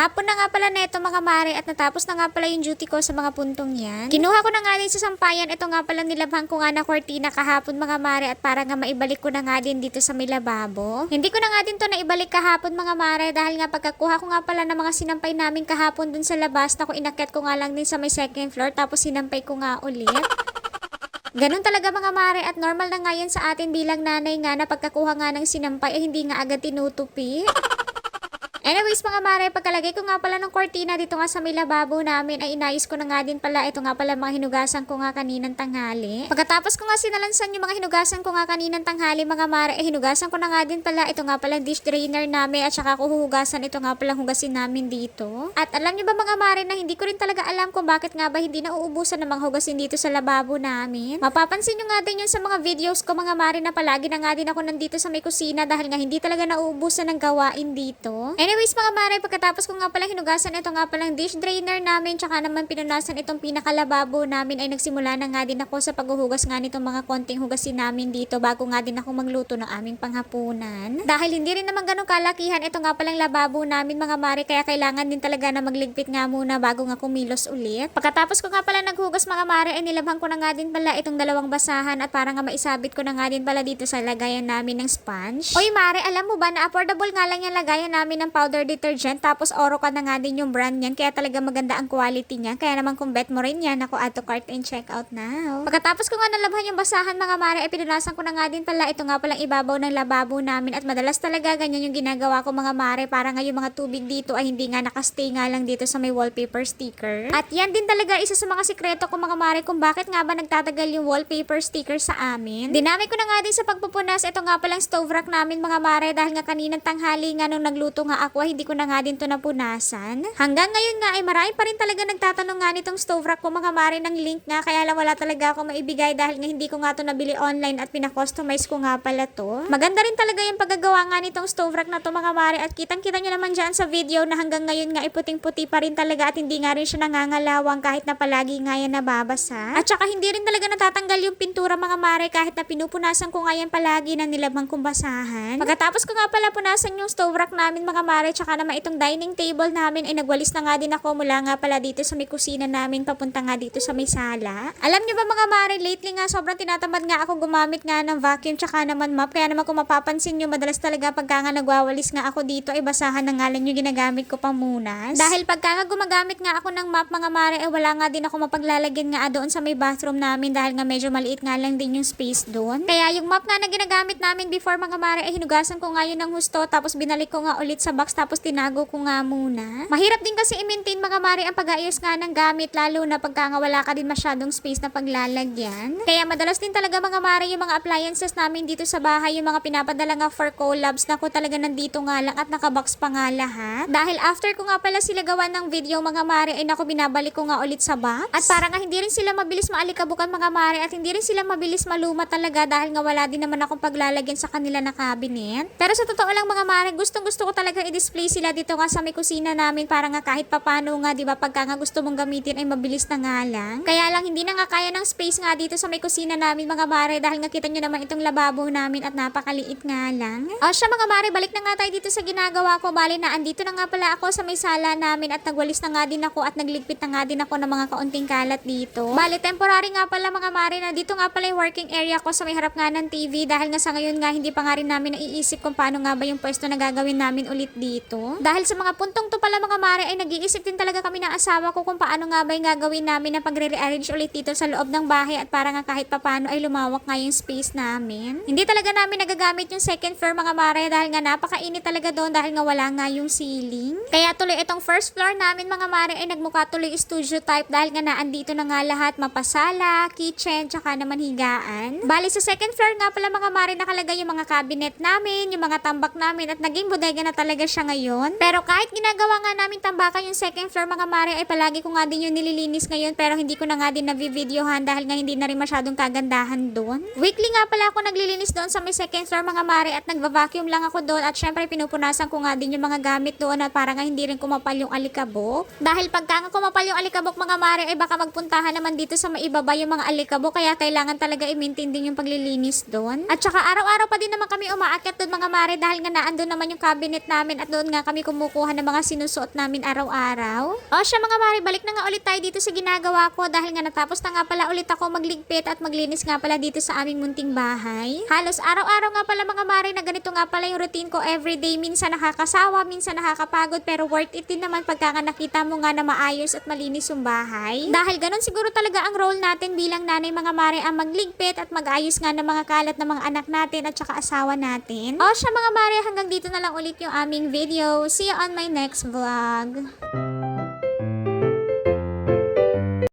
Hapon na nga pala neto mga mare at natapos na nga pala yung duty ko sa mga puntong yan. Kinuha ko na nga din sa sampayan. Ito nga pala nilabhan ko nga na kortina kahapon mga mare at para nga maibalik ko na nga din dito sa may lababo. Hindi ko na nga din to naibalik kahapon mga mare dahil nga pagkakuha ko nga pala ng mga sinampay namin kahapon dun sa labas na ko inakyat ko nga lang din sa may second floor tapos sinampay ko nga ulit. Ganun talaga mga mare at normal na nga yan sa atin bilang nanay nga na pagkakuha nga ng sinampay ay hindi nga agad tinutupi. Anyways mga mare, pagkalagay ko nga pala ng kortina dito nga sa may lababo namin ay inayos ko na nga din pala. Ito nga pala mga hinugasan ko nga kaninang tanghali. Pagkatapos ko nga sinalansan yung mga hinugasan ko nga kaninang tanghali mga mare, ay hinugasan ko na nga din pala. Ito nga pala dish drainer namin at saka ko huhugasan. Ito nga pala hugasin namin dito. At alam nyo ba mga mare na hindi ko rin talaga alam kung bakit nga ba hindi nauubusan ng mga hugasin dito sa lababo namin. Mapapansin nyo nga din yun sa mga videos ko mga mare na palagi na nga din ako nandito sa may kusina dahil nga hindi talaga nauubusan ng gawain dito. Anyways mga mare, pagkatapos ko nga pala hinugasan ito nga palang dish drainer namin tsaka naman pinunasan itong pinakalababo namin ay nagsimula na nga din ako sa paghuhugas nga nitong mga konting hugasin namin dito bago nga din ako magluto ng aming panghapunan. Dahil hindi rin naman ganun kalakihan ito nga palang lababo namin mga mare kaya kailangan din talaga na magligpit nga muna bago nga kumilos ulit. Pagkatapos ko nga pala naghugas mga mare ay nilabhan ko na nga din pala itong dalawang basahan at para nga maisabit ko na nga din pala dito sa lagayan namin ng sponge. Oy mare, alam mo ba na affordable nga lang yung lagayan namin ng powder detergent tapos Oroca na nga din yung brand niyan kaya talaga maganda ang quality niya. Kaya naman kung bet mo rin yan, ako add to cart and check out now. Pagkatapos ko nga nalabhan yung basahan mga mare ay pinunasan ko na nga din pala ito nga palang ibabaw ng lababo namin at madalas talaga ganyan yung ginagawa ko mga mare para nga yung mga tubig dito ay hindi nga nakastay nga lang dito sa may wallpaper sticker. At yan din talaga isa sa mga sikreto ko mga mare kung bakit nga ba nagtatagal yung wallpaper sticker sa amin. Dinami ko na nga din sa pagpupunas ito nga palang stove rack namin mga mare dahil nga kaninang tanghali nga nung nagluto nga ako hindi ko na nga din to napunasan. Hanggang ngayon nga ay marami pa rin talaga nagtatanong nga nitong stove rack ko mga mare ng link nga kaya lang wala talaga ako maibigay dahil nga hindi ko nga to nabili online at pinakustomize ko nga pala to. Maganda rin talaga yung paggagawa nga nitong stove rack na to mga mare at kitang kita nyo naman dyan sa video na hanggang ngayon nga iputing-puti pa rin talaga at hindi nga rin siya nangangalawang kahit na palagi nga yan nababasa. At saka hindi rin talaga natatanggal yung pintura mga mare kahit na pinupunasan ko nga yan palagi na nilabang kong basahan. Pagkatapos ko nga pala punasan yung stove rack namin mga mare tsaka naman itong dining table namin ay nagwalis na nga din ako mula nga pala dito sa may kusina namin papunta nga dito sa may sala. Alam nyo ba mga mare, lately nga sobrang tinatamad nga ako gumamit nga ng vacuum tsaka naman mop kaya naman kung mapapansin nyo madalas talaga pagka nga nagwawalis nga ako dito ay basahan na nga lang yung ginagamit ko pamunas. Dahil pagka nga gumagamit nga ako ng mop mga mare ay wala nga din ako mapaglalagyan nga doon sa may bathroom namin dahil nga medyo maliit nga lang din yung space doon. Kaya yung mop nga na ginagamit namin before mga mare ay hinugasan ko nga yun ng husto tapos binalik ko nga ulit sa box tapos tinago ko nga muna. Mahirap din kasi i-maintain mga mare ang pag-aayos nga ng gamit lalo na pagka nga wala ka din masyadong space na paglalagyan. Kaya madalas din talaga mga mare yung mga appliances namin dito sa bahay yung mga pinapadala nga for collabs na ko talaga nandito nga lang at nakabox pa nga lahat. Dahil after ko nga pala sila gawa ng video mga mare ay naku binabalik ko nga ulit sa box. At para nga hindi rin sila mabilis maalikabukan mga mare at hindi rin sila mabilis maluma talaga dahil nga wala din naman akong paglalagyan sa kanila na cabinet. Pero sa totoo lang mga mare gustong gusto ko talaga i-display sila dito nga sa may kusina namin para nga kahit papano nga, di ba, pagka nga gusto mong gamitin ay mabilis na nga lang. Kaya lang hindi na nga kaya ng space nga dito sa may kusina namin mga mare dahil nga kita nyo naman itong lababo namin at napakaliit nga lang. O siya mga mare, balik na nga tayo dito sa ginagawa ko. Bali na andito na nga pala ako sa may sala namin at nagwalis na nga din ako at nagligpit na nga din ako ng mga kaunting kalat dito. Bali temporary nga pala mga mare na dito nga pala yung working area ko sa may harap nga ng TV dahil nga sa ngayon nga hindi pa nga rin namin naiisip kung paano nga ba yung pwesto na gagawin namin ulit dito. Dahil sa mga puntong to pala mga mare ay nag-iisip din talaga kami ng asawa ko kung paano nga ba yung gagawin namin na pagre-rearrange ulit dito sa loob ng bahay at para nga kahit papano ay lumawak nga yung space namin. Hindi talaga namin nagagamit yung second floor mga mare dahil nga napakainit talaga doon dahil nga wala nga yung ceiling. Kaya tuloy itong first floor namin mga mare ay nagmukha tuloy studio type dahil nga naandito na nga lahat mapasala, kitchen, tsaka naman higaan. Bali sa second floor nga pala mga mare nakalagay yung mga cabinet namin, yung mga tambak namin at naging bodega na talaga siya ngayon. Pero kahit ginagawa nga namin tambakan yung second floor mga mare ay palagi ko nga din yung nililinis ngayon pero hindi ko na nga din nabivideohan dahil nga hindi na rin masyadong kagandahan doon. Weekly nga pala ako naglilinis doon sa may second floor mga mare at nagva-vacuum lang ako doon at syempre pinupunasan ko nga din yung mga gamit doon at para nga hindi rin kumapal yung alikabok. Dahil pagka nga kumapal yung alikabok mga mare ay baka magpuntahan naman dito sa maibaba yung mga alikabok kaya kailangan talaga i-maintain din yung paglilinis doon. At saka araw-araw pa din naman kami umaakyat doon mga mare dahil nga naandun naman yung cabinet namin at doon nga kami kumukuha ng mga sinusuot namin araw-araw. O siya mga mare, balik na nga ulit tayo dito sa ginagawa ko dahil nga natapos na nga pala ulit ako magligpit at maglinis nga pala dito sa aming munting bahay. Halos araw-araw nga pala mga mare na ganito nga pala yung routine ko everyday. Minsan nakakasawa, minsan nakakapagod, pero worth it din naman pagka nga nakita mo nga na maayos at malinis yung bahay. Dahil ganun siguro talaga ang role natin bilang nanay mga mare, ang magligpit at mag-ayos nga ng mga kalat ng mga anak natin at saka asawa natin. O siya mga mare, hanggang dito na lang ulit yung aming video. See you on my next vlog.